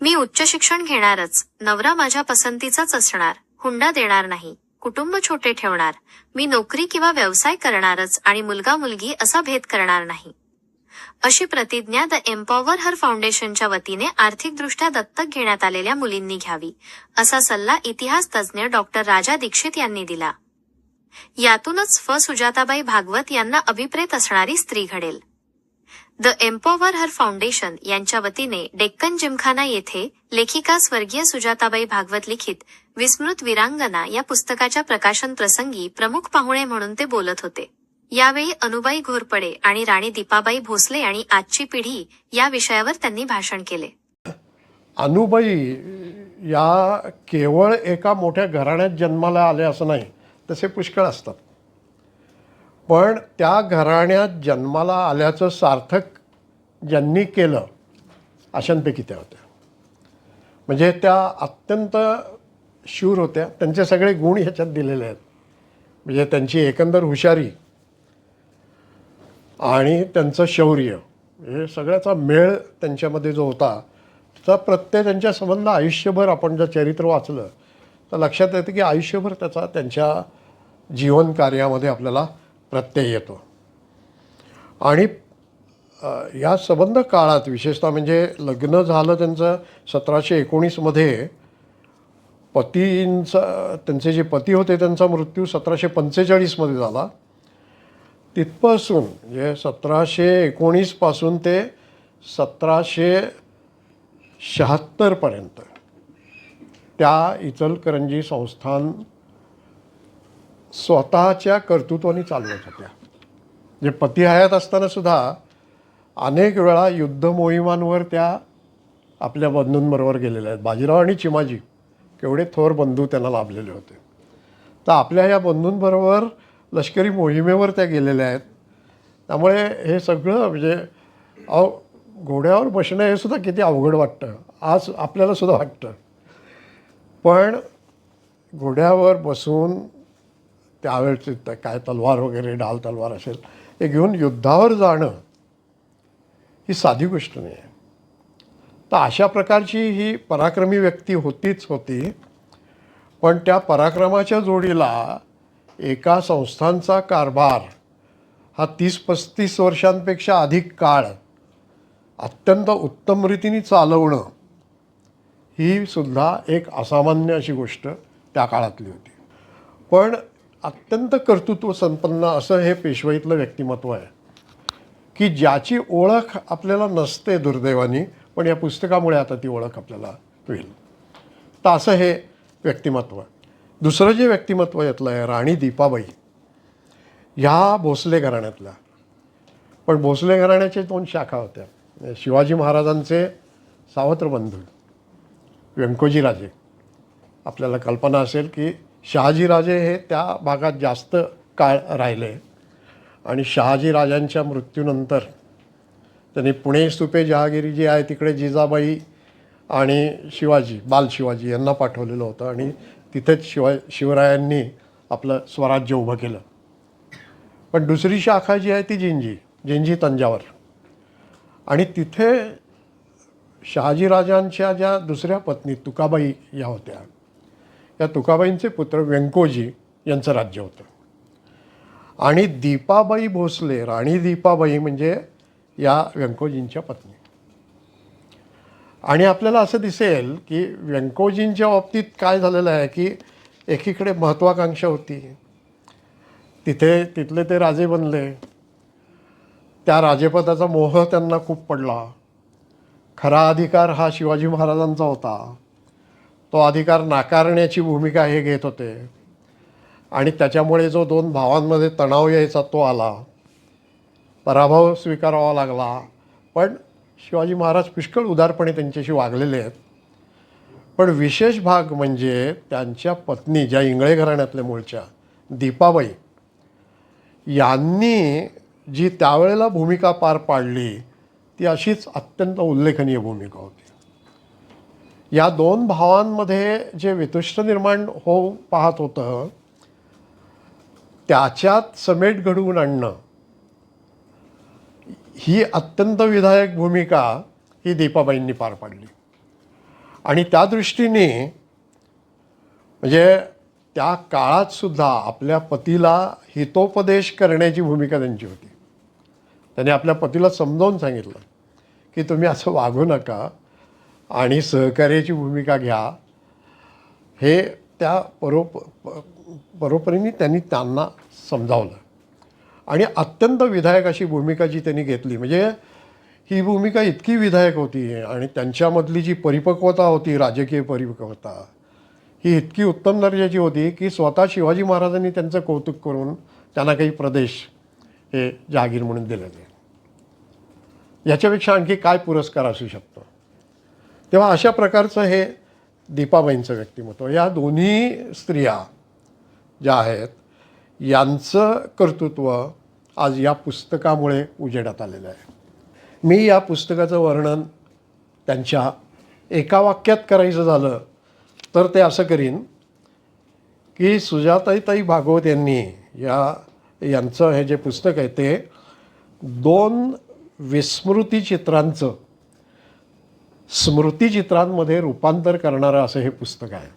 मी उच्च शिक्षण घेणारच, नवरा माझ्या पसंतीचाच असणार, हुंडा देणार नाही, कुटुंब छोटे ठेवणार, मी नोकरी किंवा व्यवसाय करणारच आणि मुलगा मुलगी असा भेद करणार नाही, अशी प्रतिज्ञा द एम्पॉवर हर फाउंडेशनच्या वतीने आर्थिकदृष्ट्या दत्तक घेण्यात आलेल्या मुलींनी घ्यावी, असा सल्ला इतिहास तज्ज्ञ डॉक्टर राजा दीक्षित यांनी दिला. यातूनच सुजाताबाई भागवत यांना अभिप्रेत असणारी स्त्री घडेल. द एम्पॉवर हर फाउंडेशन यांच्या वतीने डेक्कन जिमखाना येथे लेखिका स्वर्गीय सुजाताबाई भागवत लिखित विस्मृत वीरांगना या पुस्तकाच्या प्रकाशन प्रसंगी प्रमुख पाहुणे म्हणून ते बोलत होते. यावेळी अनुबाई घोरपडे आणि राणी दीपाबाई भोसले आणि आजची पिढी या विषयावर त्यांनी भाषण केले. अनुबाई या केवळ एका मोठ्या घराण्यात जन्माला आले असं नाही, तसे पुष्कळ असतात. पण त्या घराण्यात जन्माला आल्याचं सार्थक ज्यांनी केलं अशांपैकी त्या होत्या. म्हणजे त्या अत्यंत शूर होत्या. त्यांचे सगळे गुण ह्याच्यात दिलेले आहेत. म्हणजे त्यांची एकंदर हुशारी आणि त्यांचं शौर्य हे सगळ्याचा मेळ त्यांच्यामध्ये जो होता त्याचा प्रत्यय त्यांच्या संबंध आयुष्यभर आपण जर चरित्र वाचलं तर लक्षात येतं की आयुष्यभर त्याचा त्यांच्या जीवन कार्यामध्ये आपल्याला प्रत्यय येतो. आणि या संबंध काळात विशेषतः म्हणजे लग्न झालं त्यांचं 1719मध्ये. त्यांचे जे पती होते त्यांचा मृत्यू 1745मध्ये झाला. तिथपासून म्हणजे 1719 पासून ते 1776पर्यंत त्या इचलकरंजी संस्थान स्वतःच्या कर्तृत्वाने चालवत होत्या. जे पती हयात असताना सुद्धा अनेक वेळा युद्ध मोहिमांवर त्या आपल्या बंधूंबरोबर गेलेल्या आहेत. बाजीराव आणि चिमाजी केवढे थोर बंधू त्यांना लाभलेले होते. तर आपल्या या बंधूंबरोबर लष्करी मोहिमेवर त्या गेलेल्या आहेत. त्यामुळे हे सगळं म्हणजे घोड्यावर बसणं हे सुद्धा किती अवघड वाटतं आज आपल्याला सुद्धा वाटतं. पण घोड्यावर बसून त्यावेळेचे काय तलवार वगैरे ढाल तलवार असेल हे घेऊन युद्धावर जाणं ही साधी गोष्ट नाही आहे. तर अशा प्रकारची ही पराक्रमी व्यक्ती होतीच होती. पण त्या पराक्रमाच्या जोडीला एका संस्थांचा कारभार हा 30-35 वर्षांपेक्षा अधिक काळ अत्यंत उत्तम रीतीने चालवणं ही सुद्धा एक असामान्य अशी गोष्ट त्या काळातली होती. पण अत्यंत कर्तृत्व संपन्न असं हे पेशवाईतलं व्यक्तिमत्व आहे की ज्याची ओळख आपल्याला नसते दुर्दैवानी, पण या पुस्तकामुळे आता ती ओळख आपल्याला होईल. तर असं हे व्यक्तिमत्व. दुसरं जे व्यक्तिमत्व यातलं आहे राणी दीपाबाई ह्या भोसले घराण्यातल्या. पण भोसले घराण्याचे 2 शाखा होत्या. शिवाजी महाराजांचे सावत्र बंधू व्यंकोजी राजे. आपल्याला कल्पना असेल की शहाजीराजे हे त्या भागात जास्त काळ राहिले आणि शहाजीराजांच्या मृत्यूनंतर त्यांनी पुणे सुपे जहागिरी जी आहे तिकडे जिजाबाई आणि शिवाजी बालशिवाजी यांना पाठवलेलं होतं आणि तिथेच शिवरायांनी आपलं स्वराज्य उभं केलं. पण दुसरी शाखा जी आहे ती जिंजी तंजावर. आणि तिथे शहाजीराजांच्या ज्या दुसऱ्या पत्नी तुकाबाई या होत्या, या तुकाबाईंचे पुत्र व्यंकोजी यांचं राज्य होतं. आणि दीपाबाई भोसले राणी दीपाबाई म्हणजे या व्यंकोजींच्या पत्नी. आणि आपल्याला असं दिसेल की व्यंकोजींच्या बाबतीत काय झालेलं आहे की एकीकडे महत्त्वाकांक्षा होती, तिथले ते राजे बनले, त्या राजेपदाचा मोह त्यांना खूप पडला. खरा अधिकार हा शिवाजी महाराजांचा होता. तो अधिकार नाकारण्याची भूमिका हे घेत होते आणि त्याच्यामुळे जो 2 भावांमध्ये तणाव यायचा तो आला, पराभव स्वीकारावा लागला. पण शिवाजी महाराज पुष्कळ उदारपणे त्यांच्याशी वागलेले आहेत. पण विशेष भाग म्हणजे त्यांच्या पत्नी ज्या इंगळे घराण्यातल्या मूळच्या दीपाबाई यांनी जी त्यावेळेला भूमिका पार पाडली ती अशीच अत्यंत उल्लेखनीय भूमिका होती. या 2 भावांमध्ये जे वितुष्ट निर्माण होऊ पाहत होतं त्याच्यात समेट घडवून आणणं ही अत्यंत विधायक भूमिका ही दीपाबाईंनी पार पाडली. आणि त्या दृष्टीने म्हणजे त्या काळात सुद्धा आपल्या पतीला हितोपदेश करण्याची भूमिका त्यांची होती. त्यांनी आपल्या पतीला समजावून सांगितलं की तुम्ही असं वागू नका आणि सहकार्याची भूमिका घ्या. हे त्या परोपरीने त्यांनी त्यांना समजावलं आणि अत्यंत विधायक अशी भूमिका जी त्यांनी घेतली. म्हणजे ही भूमिका इतकी विधायक होती आणि त्यांच्यामधली जी परिपक्वता होती, राजकीय परिपक्वता, ही इतकी उत्तम दर्जाची होती की स्वतः शिवाजी महाराजांनी त्यांचं कौतुक करून त्यांना काही प्रदेश हे जहागीर म्हणून दिलेले. याच्यापेक्षा आणखी काय पुरस्कार असू शकतो. तेव्हा अशा प्रकारचं हे दीपाबाईंचं व्यक्तिमत्व. या दोन्ही स्त्रिया ज्या आहेत यांचं कर्तृत्व आज या पुस्तकामुळे उजेडात आलेलं आहे. मी या पुस्तकाचं वर्णन त्यांच्या एका वाक्यात करायचं झालं तर ते असं करीन की सुजाताताई भागवत यांनी यांचं हे जे पुस्तक आहे ते 2 विस्मृती चित्रांचं स्मृतिचित्रांमध्ये रूपांतर करणारं असं हे पुस्तक आहे.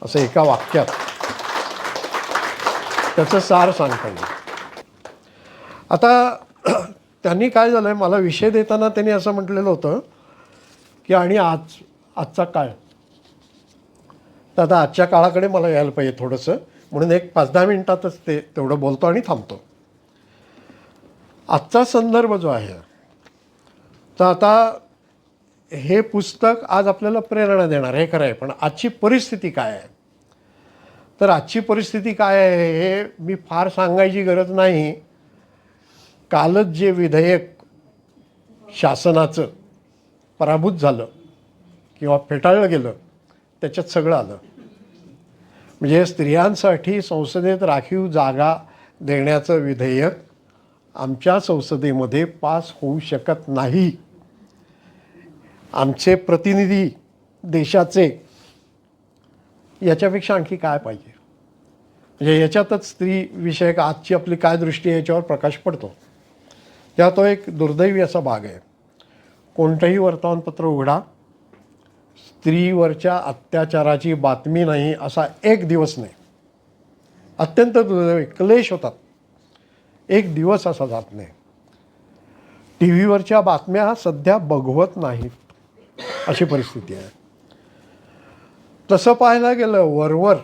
असं एका वाक्यात त्याचं सार सांगता येईल. आता त्यांनी काय झालं आहे, मला विषय देताना त्यांनी असं म्हटलेलं होतं की आणि आजचा काळ. तर आता आजच्या काळाकडे मला यायला पाहिजे थोडंसं, म्हणून एक 5-10 मिनिटातच ते तेवढं बोलतो आणि थांबतो. आजचा संदर्भ जो आहे, तर आता हे पुस्तक आज आपल्याला प्रेरणा देणार हे खरं आहे, पण आजची परिस्थिती काय आहे. तर आजची परिस्थिती काय आहे हे मी फार सांगायची गरज नाही. कालच जे विधेयक शासनाचं पराभूत झालं किंवा फेटाळलं गेलं त्याच्यात सगळं आलं. म्हणजे स्त्रियांसाठी संसदेत राखीव जागा देण्याचं विधेयक आमच्या संसदेमध्ये पास होऊ शकत नाही. आमचे प्रतिनिधी देशाचे याच्यापेक्षा आणखी काय पाहिजे. म्हणजे याच्यातच स्त्रीविषयक आजची आपली काय दृष्टी आहे याच्यावर प्रकाश पडतो. तेव्हा तो एक दुर्दैवी असा भाग आहे. कोणतंही वर्तमानपत्र उघडा, स्त्रीवरच्या अत्याचाराची बातमी नाही असा एक दिवस नाही. अत्यंत दुर्दैवी, क्लेश होतात, एक दिवस असा जात नाही. टी व्हीवरच्या बातम्या सध्या बघवत नाहीत अशी परिस्थिती आहे. तसं पाहायला गेलं वरवर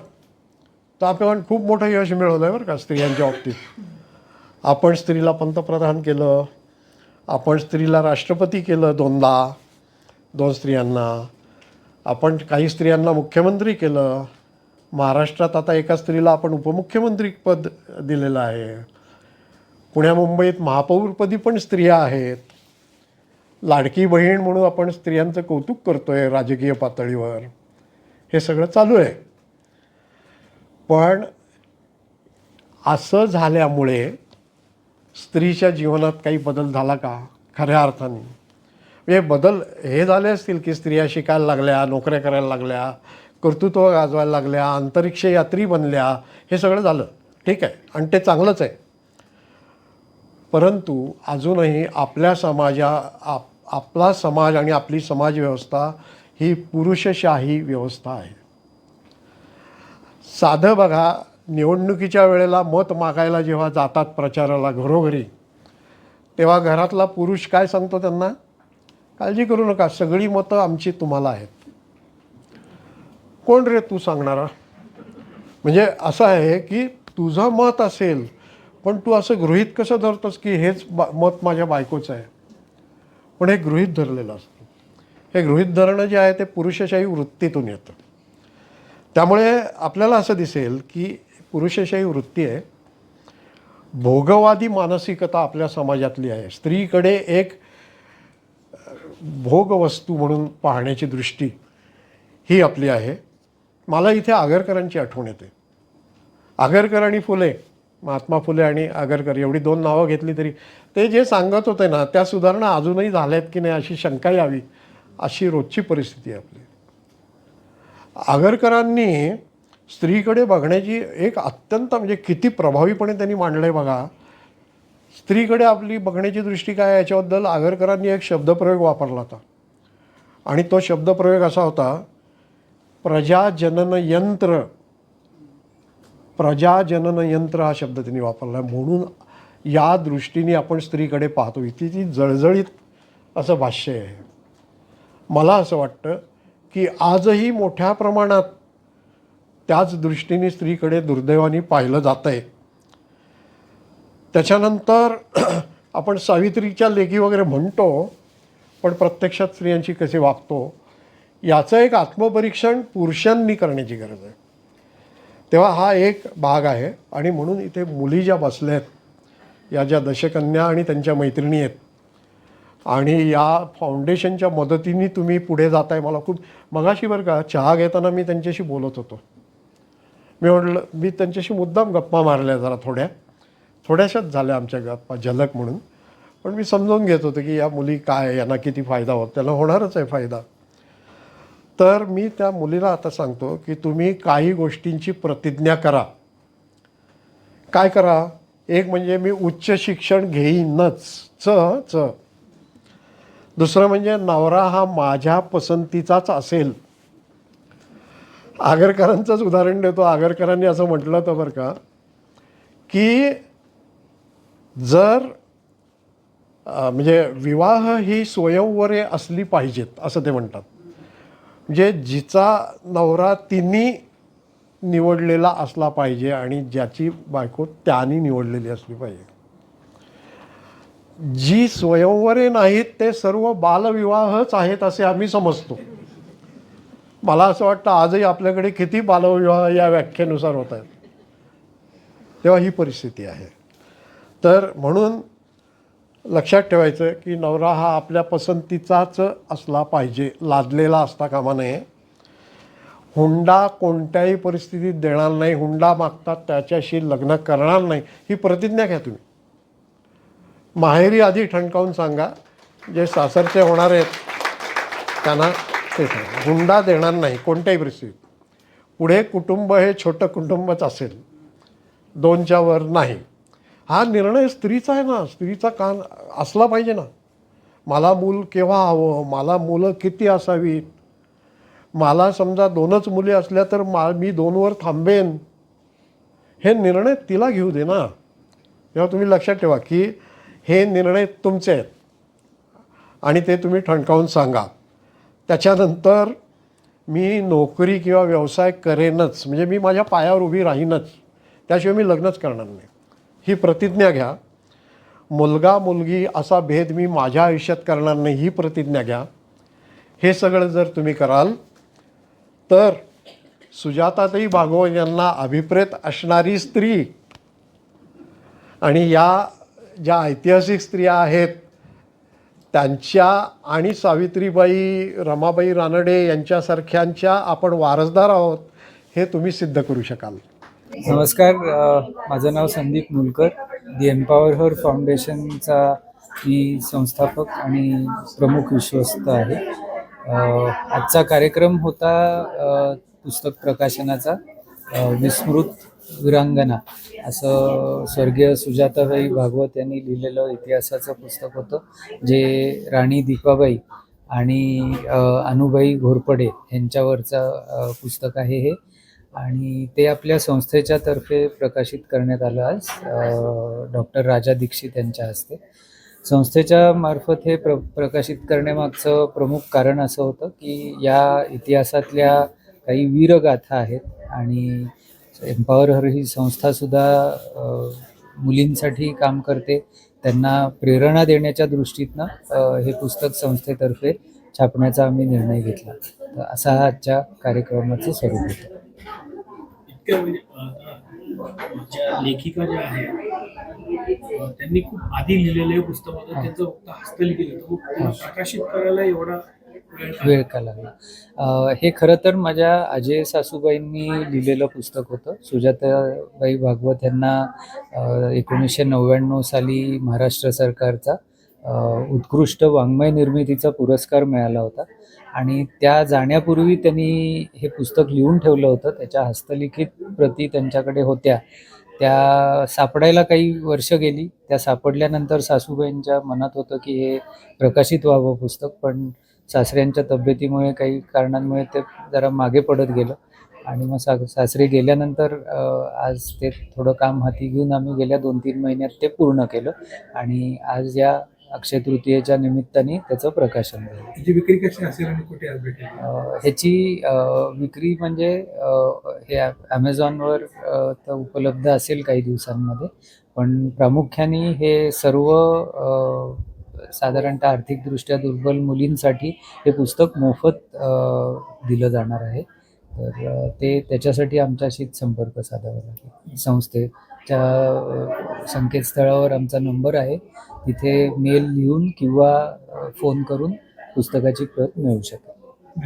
तर आपण खूप मोठं यश मिळवलं आहे बरं का स्त्रियांच्या बाबतीत. आपण स्त्रीला पंतप्रधान केलं, आपण स्त्रीला राष्ट्रपती केलं 2दा, 2 स्त्रियांना. आपण काही स्त्रियांना मुख्यमंत्री केलं. महाराष्ट्रात आता एका स्त्रीला आपण उपमुख्यमंत्री पद दिलेलं आहे. पुण्या मुंबईत महापौरपदी पण स्त्रिया आहेत. लाडकी बहीण म्हणून आपण स्त्रियांचं कौतुक करतो आहे राजकीय पातळीवर. हे सगळं चालू आहे. पण असं झाल्यामुळे स्त्रीच्या जीवनात काही बदल झाला का खऱ्या अर्थाने. म्हणजे बदल हे झाले असतील की स्त्रिया शिकायला लागल्या, नोकऱ्या करायला लागल्या, कर्तृत्व गाजवायला लागल्या, अंतरिक्ष यात्री बनल्या, हे सगळं झालं, ठीक आहे, आणि ते चांगलंच आहे. परंतु अजूनही आपला समाज आणि आपली समाजव्यवस्था ही पुरुषशाही व्यवस्था आहे. साधं बघा, निवडणुकीच्या वेळेला मत मागायला जेव्हा जातात प्रचाराला घरोघरी, तेव्हा घरातला पुरुष काय सांगतो त्यांना, काळजी करू नका, सगळी मतं आमची तुम्हाला आहेत. कोण रे तू सांगणारा. म्हणजे असं आहे की तुझं मत असेल पण तू असं गृहीत कसं धरतोस की हेच मत माझ्या बायकोचं आहे. पण हे गृहीत धरलेलं असतं. हे गृहीत धरणं जे आहे ते पुरुषशाही वृत्तीतून येतं. त्यामुळे आपल्याला असं दिसेल की पुरुषशाही वृत्ती आहे, भोगवादी मानसिकता आपल्या समाजातली आहे. स्त्रीकडे एक भोगवस्तू म्हणून पाहण्याची दृष्टी ही आपली आहे. मला इथे आगरकरांची आठवण येते. आगरकर आणि फुले, महात्मा फुले आणि आगरकर एवढी 2 नावं घेतली तरी ते जे सांगत होते ना त्या सुधारणा अजूनही झाल्यात की नाही अशी शंका यावी, अशी रोजची परिस्थिती आहे आपली. आगरकरांनी स्त्रीकडे बघण्याची एक अत्यंत म्हणजे किती प्रभावीपणे त्यांनी मांडलं आहे बघा. स्त्रीकडे आपली बघण्याची दृष्टी काय याच्याबद्दल आगरकरांनी एक शब्दप्रयोग वापरला होता आणि तो शब्दप्रयोग असा होता, प्रजाजनन यंत्र. प्रजाजनन यंत्र हा शब्द त्यांनी वापरला. म्हणून या दृष्टीने आपण स्त्रीकडे पाहतो. इथे ती जळजळीत असं भाष्य आहे. मला असं वाटतं की आजही मोठ्या प्रमाणात त्याच दृष्टीने स्त्रीकडे दुर्दैवाने पाहिलं जातं आहे. त्याच्यानंतर आपण सावित्रीच्या लेखी वगैरे म्हणतो, पण प्रत्यक्षात स्त्रियांशी कसे वागतो याचं एक आत्मपरीक्षण पुरुषांनी करण्याची गरज आहे. तेव्हा हा एक भाग आहे. आणि म्हणून इथे मुली ज्या बसल्या आहेत, या ज्या दशकन्या आणि त्यांच्या मैत्रिणी आहेत, आणि या फाउंडेशनच्या मदतीने तुम्ही पुढे जाताय, मला खूप मगाशी बरं का चहा घेताना मी त्यांच्याशी बोलत होतो. मी त्यांच्याशी मुद्दाम गप्पा मारल्या जरा थोड्याशाच झाल्या आमच्या गप्पा झलक म्हणून. पण मी समजून घेत होतो की या मुली काय, यांना किती फायदा होत, त्यांना होणारच आहे फायदा. तर मी त्या मुलीला आता सांगतो की तुम्ही काही गोष्टींची प्रतिज्ञा करा. काय करा? एक म्हणजे मी उच्च शिक्षण घेईनच, च. दुसरं म्हणजे नवरा हा माझ्या पसंतीचाच असेल. आगरकरांचंच उदाहरण देतो. आगरकरांनी असं म्हटलं तर बरं का की जर म्हणजे विवाह ही स्वयंवरे असली पाहिजेत असं ते म्हणतात. म्हणजे जिचा नवरा तिन्ही निवडलेला असला पाहिजे आणि ज्याची बायको त्याने निवडलेली असली पाहिजे. जी स्वयंवरे नाहीत ते सर्व बालविवाहच आहेत असे आम्ही समजतो. मला असं वाटतं आजही आपल्याकडे किती बालविवाह या व्याख्येनुसार होत आहेत. तेव्हा ही परिस्थिती आहे. तर म्हणून लक्षात ठेवायचं की नवरा हा आपल्या पसंतीचाच असला पाहिजे, लादलेला असता कामा नये. हुंडा कोणत्याही परिस्थितीत देणार नाही, हुंडा मागतात त्याच्याशी लग्न करणार नाही, ही प्रतिज्ञा घ्या तुम्ही. माहेरी आधी ठणकावून सांगा, जे सासरचे होणार आहेत त्यांना ते सांगा, हुंडा देणार नाही कोणत्याही परिस्थितीत. पुढे कुटुंब हे छोटं कुटुंबच असेल, 2च्या वर नाही. हा निर्णय स्त्रीचा आहे ना, स्त्रीचा कान असला पाहिजे ना. मला मूल केव्हा हवं, मला मुलं किती असावीत, मला समजा 2च मुली असल्या तर मी 2वर थांबेन, हे निर्णय तिला घेऊ दे ना. तेव्हा तुम्ही लक्षात ठेवा की हे निर्णय तुमचे आहेत आणि ते तुम्ही ठणकावून सांगा. त्याच्यानंतर मी नोकरी किंवा व्यवसाय करेनच, म्हणजे मी माझ्या पायावर उभी राहीनच, त्याशिवाय मी लग्नच करणार नाही, ही प्रतिज्ञा घ्या. मुलगा मुलगी असा भेद मी माझ्या आयुष्यात करणार नाही, ही प्रतिज्ञा घ्या. हे सगळं जर तुम्ही कराल तर सुजाताताई भागवत यांना अभिप्रेत असणारी स्त्री आणि या ज्या ऐतिहासिक स्त्रिया आहेत त्यांच्या आणि सावित्रीबाई, रमाबाई रानडे यांच्यासारख्यांच्या आपण वारसदार आहोत, हे तुम्ही सिद्ध करू शकाल. नमस्कार, माझं नाव संदीप मुलकर. दी एम्पॉवर हर फाउंडेशनचा मी संस्थापक आणि प्रमुख विश्वस्त आहे. आजचा कार्यक्रम होता पुस्तक प्रकाशनाचा. विस्मृत विरांगना असं स्वर्गीय सुजाताबाई भागवत यांनी लिहिलेलं इतिहासाचं पुस्तक होतं, जे राणी दीपाबाई आणि अनुबाई घोरपडे यांच्यावरचं पुस्तक आहे हे. आणि ते आपल्या संस्थेच्या तर्फे प्रकाशित करण्यात आलं आज डॉक्टर राजा दीक्षित यांच्या हस्ते. संस्थेच्या मार्फत हे प्रकाशित करण्यामागचं प्रमुख कारण असं होतं की या इतिहासातल्या काही वीरगाथा आहेत आणि एम्पॉवर हर ही संस्थासुद्धा मुलींसाठी काम करते, त्यांना प्रेरणा देण्याच्या दृष्टीतनं हे पुस्तक संस्थेतर्फे छापण्याचा आम्ही निर्णय घेतला. तर असा हा आजच्या कार्यक्रमाचं स्वरूप होतं. ज्या लेखिका ज्या आहेत त्यांनी खूप आधी लिहिलेले पुस्तक होतं, त्यांचं फक्त हस्तलिखित होतं, प्रकाशित करायला एवढा वेळ का लागला. हे खरं तर माझ्या अजय सासूबाईंनी लिहिलेलं पुस्तक होतं. सुजाताबाई भागवत यांना 1999 साली महाराष्ट्र सरकारचा उत्कृष्ट वाङ्मय निर्मितीचा पुरस्कार मिळाला होता आणि त्या जाण्यापूर्वी त्यांनी हे पुस्तक लिहून ठेवलं होतं. त्याच्या हस्तलिखित प्रती त्यांच्याकडे होत्या, त्या सापडायला काही वर्ष गेली. त्या सापडल्यानंतर सासूबाईंच्या मनात होतं की हे प्रकाशित व्हावं पुस्तक, पण सासऱ्यांच्या तब्येतीमुळे काही कारणांमुळे ते जरा मागे पडत गेलं आणि मग सासरे गेल्यानंतर आज ते थोडं काम हाती घेऊन आम्ही गेल्या 2-3 महिन्यात ते पूर्ण केलं आणि आज या अक्षय तृतीयेच्या निमित्ताने त्याचं प्रकाशन झालं. त्याची विक्री कशी असेल आणि कुठे आज भेटेल? ह्याची विक्री म्हणजे हे ॲमेझॉनवर तर उपलब्ध असेल काही दिवसांमध्ये, पण प्रामुख्याने हे सर्व साधारणतः आर्थिकदृष्ट्या दुर्बल मुलींसाठी हे पुस्तक मोफत दिलं जाणार आहे. तर ते त्याच्यासाठी आमच्याशीच संपर्क साधावा लागेल. संस्थेच्या संकेतस्थळावर आमचा नंबर आहे, तिथे मेल लिहून किंवा फोन करून पुस्तकाची प्रत मिळू शकेल.